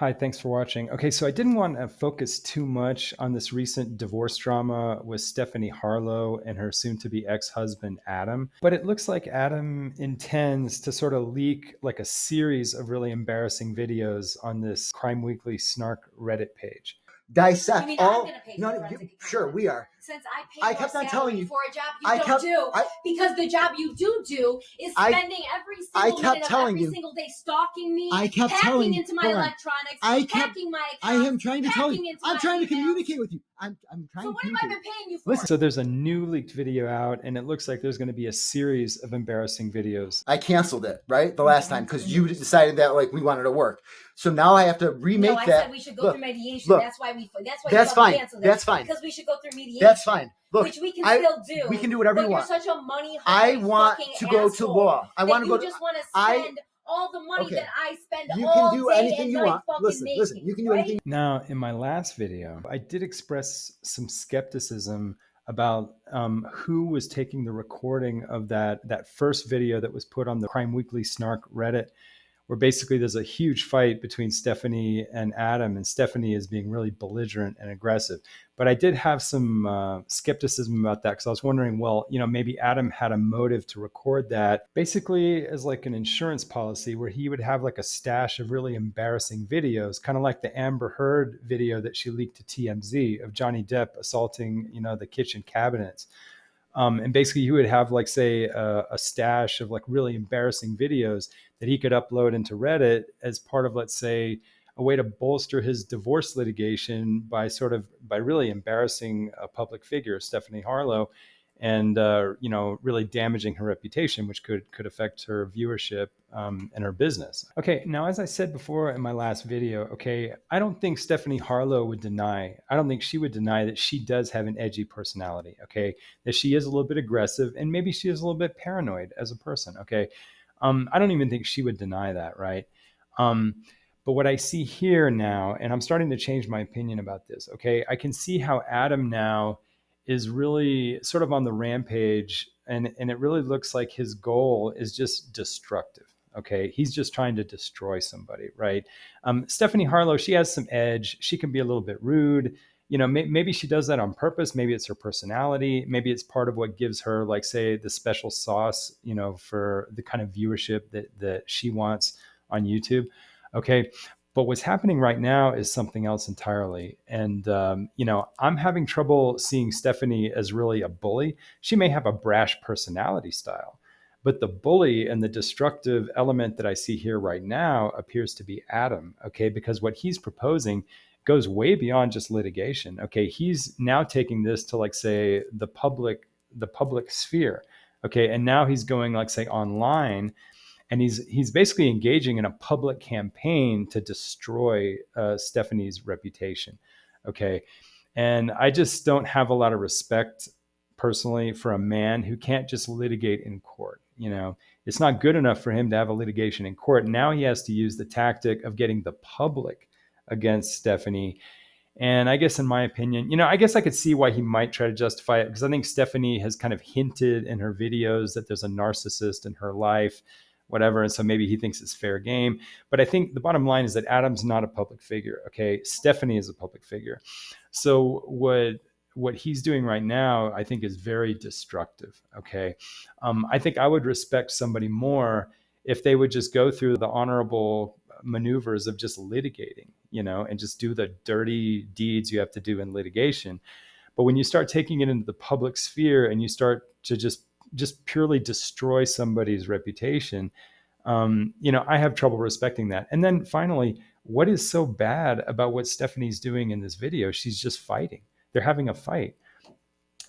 Hi, thanks for watching. Okay, so I didn't want to focus too much on this recent divorce drama with Stephanie Harlow and her soon to be ex husband, Adam. But it looks like Adam intends to sort of leak like a series of really embarrassing videos on this Crime Weekly Snark Reddit page. You Dissect mean all. I'm going to pay No, for no, forensic sure, accountant? we are. Since I pay I your kept on salary telling you. for a job you I don't kept- do, I- because the job you do is I- spending every I single kept minute of telling every you. single day stalking me, I kept telling hacking you. into my Hold on. electronics, hacking my accounts. I am trying to tell you. I'm trying to communicate with you. I'm trying So to what have I communicate. been paying you for? Listen. So there's a new leaked video out, and it looks like there's going to be a series of embarrassing videos. I canceled it, right? The last time, because you decided that like we wanted to work. So now I have to remake No, I that. said we should go Look, through mediation. look. That's why That's you fine. canceled it. That's fine. Because we should go through mediation. That's fine. Look, which we can I- still do. we can do whatever but you want. You're such a money I hungry want fucking to go to asshole law. I want to go You to. just want to I- spend all the money Okay. that I spend You all can do day anything and you night want. fucking Listen, making, you can do right? anything. Now, in my last video, I did express some skepticism about who was taking the recording of that first video that was put on the Crime Weekly Snark Reddit, where basically there's a huge fight between Stephanie and Adam, and Stephanie is being really belligerent and aggressive. But I did have some skepticism about that, because I was wondering, well, maybe Adam had a motive to record that, basically as like an insurance policy, where he would have like a stash of really embarrassing videos, kind of like the Amber Heard video that she leaked to TMZ of Johnny Depp assaulting, the kitchen cabinets. And basically, he would have, like, say, a stash of like really embarrassing videos that he could upload into Reddit as part of, let's say, a way to bolster his divorce litigation by really embarrassing a public figure, Stephanie Harlow, and really damaging her reputation, which could affect her viewership and her business. Okay, now as I said before in my last video, okay, I don't think Stephanie Harlow would deny. I don't think she would deny that she does have an edgy personality. Okay, that she is a little bit aggressive, and maybe she is a little bit paranoid as a person. Okay, I don't even think she would deny that, right? But what I see here now, and I'm starting to change my opinion about this. Okay, I can see how Adam now is really sort of on the rampage, and it really looks like his goal is just destructive. Okay, he's just trying to destroy somebody, right? Stephanie Harlow, she has some edge. She can be a little bit rude. Maybe she does that on purpose. Maybe it's her personality. Maybe it's part of what gives her, like, say, the special sauce, for the kind of viewership that she wants on YouTube. Okay. But what's happening right now is something else entirely. And, I'm having trouble seeing Stephanie as really a bully. She may have a brash personality style, but the bully and the destructive element that I see here right now appears to be Adam. Okay. Because what he's proposing goes way beyond just litigation. Okay. He's now taking this to, like, say, the public sphere. Okay. And now he's going, like, say, online, and he's basically engaging in a public campaign to destroy Stephanie's reputation. Okay, and I just don't have a lot of respect personally for a man who can't just litigate in court. It's not good enough for him to have a litigation in court. Now he has to use the tactic of getting the public against Stephanie. And I guess, in my opinion, I guess I could see why he might try to justify it, because I think Stephanie has kind of hinted in her videos that there's a narcissist in her life, whatever. And so maybe he thinks it's fair game. But I think the bottom line is that Adam's not a public figure. Okay. Stephanie is a public figure. So what he's doing right now, I think, is very destructive. Okay. I think I would respect somebody more if they would just go through the honorable maneuvers of just litigating, and just do the dirty deeds you have to do in litigation. But when you start taking it into the public sphere and you start to just purely destroy somebody's reputation, I have trouble respecting that. And then finally, what is so bad about what Stephanie's doing in this video? She's just fighting. They're having a fight.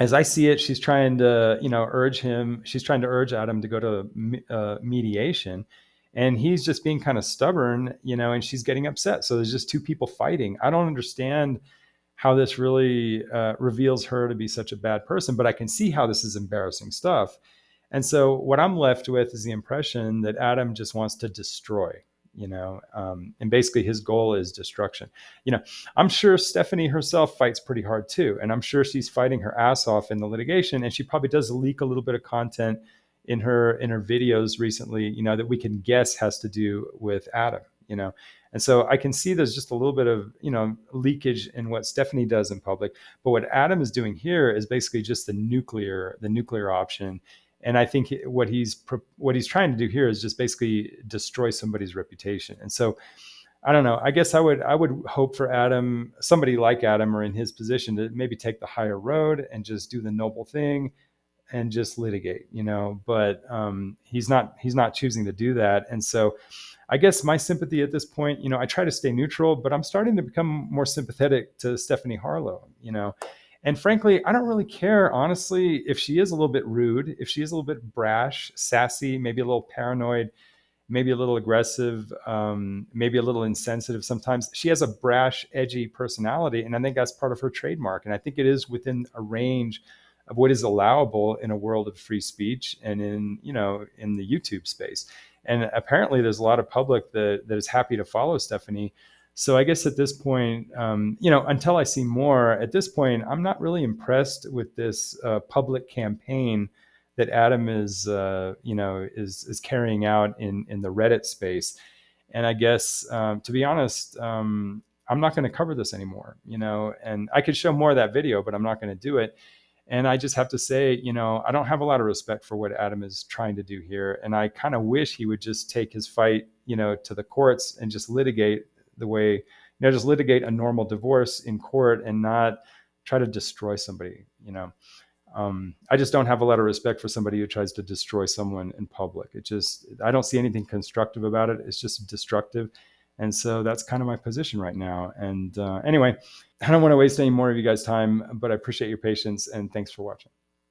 As I see it, she's trying to, she's trying to urge Adam to go to mediation, and he's just being kind of stubborn, and she's getting upset. So there's just two people fighting. I don't understand how this really reveals her to be such a bad person, but I can see how this is embarrassing stuff. And so what I'm left with is the impression that Adam just wants to destroy, and basically his goal is destruction. I'm sure Stephanie herself fights pretty hard too. And I'm sure she's fighting her ass off in the litigation. And she probably does leak a little bit of content in her videos recently, that we can guess has to do with Adam, And so I can see there's just a little bit of, leakage in what Stephanie does in public. But what Adam is doing here is basically just the nuclear option. And I think what he's trying to do here is just basically destroy somebody's reputation. And so I don't know. I guess I would hope for Adam, somebody like Adam or in his position, to maybe take the higher road and just do the noble thing and just litigate, But he's not choosing to do that. And so I guess my sympathy at this point, I try to stay neutral, but I'm starting to become more sympathetic to Stephanie Harlow, And frankly, I don't really care, honestly, if she is a little bit rude, if she is a little bit brash, sassy, maybe a little paranoid, maybe a little aggressive, maybe a little insensitive sometimes. She has a brash, edgy personality, and I think that's part of her trademark. And I think it is within a range of what is allowable in a world of free speech and in the YouTube space. And apparently there's a lot of public that is happy to follow Stephanie. So I guess at this point, until I see more, at this point, I'm not really impressed with this public campaign that Adam is carrying out in the Reddit space. And I guess, to be honest, I'm not going to cover this anymore, and I could show more of that video, but I'm not going to do it. And I just have to say, I don't have a lot of respect for what Adam is trying to do here. And I kind of wish he would just take his fight, to the courts and just litigate the way, just litigate a normal divorce in court and not try to destroy somebody, I just don't have a lot of respect for somebody who tries to destroy someone in public. I don't see anything constructive about it. It's just destructive. And so that's kind of my position right now. And anyway, I don't want to waste any more of you guys' time, but I appreciate your patience and thanks for watching.